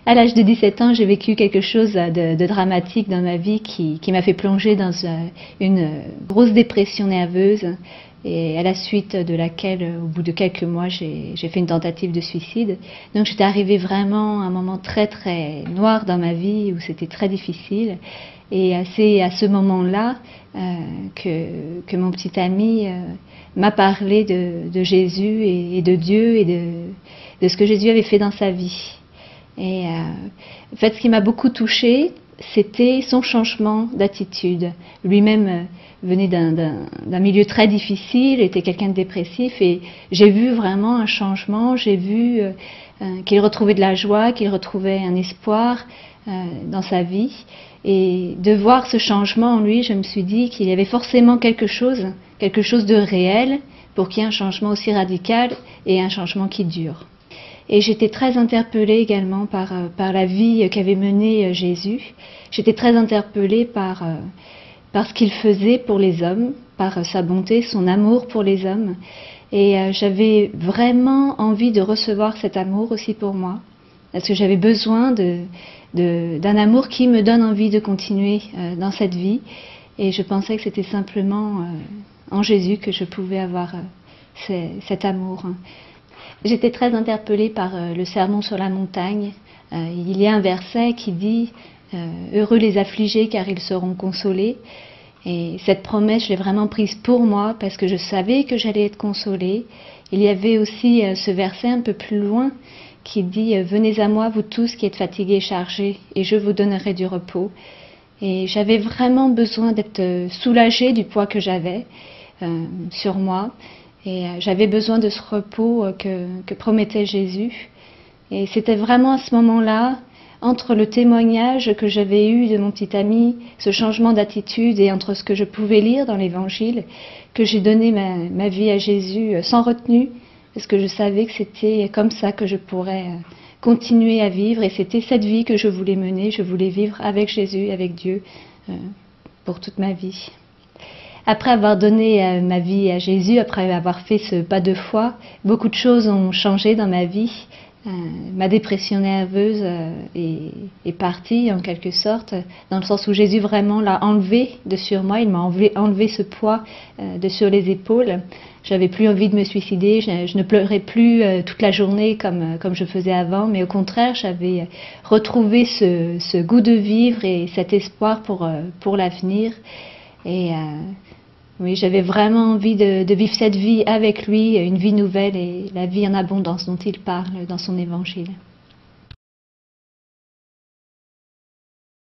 À l'âge de 17 ans, j'ai vécu quelque chose de dramatique dans ma vie qui m'a fait plonger dans une grosse dépression nerveuse et à la suite de laquelle, au bout de quelques mois, j'ai fait une tentative de suicide. Donc j'étais arrivée vraiment à un moment très très noir dans ma vie où c'était très difficile. Et c'est à ce moment-là que mon petit ami m'a parlé de Jésus et de Dieu et de ce que Jésus avait fait dans sa vie. Et en fait, ce qui m'a beaucoup touchée, c'était son changement d'attitude. Lui-même venait d'un milieu très difficile, était quelqu'un de dépressif, et j'ai vu vraiment un changement. J'ai vu qu'il retrouvait de la joie, qu'il retrouvait un espoir dans sa vie. Et de voir ce changement en lui, je me suis dit qu'il y avait forcément quelque chose de réel pour qu'il y ait un changement aussi radical et un changement qui dure. Et j'étais très interpellée également par la vie qu'avait menée Jésus. J'étais très interpellée par ce qu'il faisait pour les hommes, par sa bonté, son amour pour les hommes. Et j'avais vraiment envie de recevoir cet amour aussi pour moi, parce que j'avais besoin d'un amour qui me donne envie de continuer dans cette vie. Et je pensais que c'était simplement en Jésus que je pouvais avoir cet amour. J'étais très interpellée par le sermon sur la montagne. Il y a un verset qui dit « Heureux les affligés car ils seront consolés ». Et cette promesse, je l'ai vraiment prise pour moi parce que je savais que j'allais être consolée. Il y avait aussi ce verset un peu plus loin qui dit « Venez à moi, vous tous qui êtes fatigués et chargés, et je vous donnerai du repos ». Et j'avais vraiment besoin d'être soulagée du poids que j'avais sur moi. Et j'avais besoin de ce repos que promettait Jésus. Et c'était vraiment à ce moment-là, entre le témoignage que j'avais eu de mon petit ami, ce changement d'attitude, et entre ce que je pouvais lire dans l'Évangile, que j'ai donné ma vie à Jésus sans retenue, parce que je savais que c'était comme ça que je pourrais continuer à vivre. Et c'était cette vie que je voulais mener. Je voulais vivre avec Jésus, avec Dieu, pour toute ma vie. Après avoir donné ma vie à Jésus, après avoir fait ce pas de foi, beaucoup de choses ont changé dans ma vie. Ma dépression nerveuse est partie en quelque sorte, dans le sens où Jésus vraiment l'a enlevé de sur moi. Il m'a enlevé ce poids de sur les épaules. J'avais plus envie de me suicider, je ne pleurais plus toute la journée comme je faisais avant, mais au contraire, j'avais retrouvé ce goût de vivre et cet espoir pour l'avenir. Et oui, j'avais vraiment envie de vivre cette vie avec lui, une vie nouvelle et la vie en abondance dont il parle dans son évangile.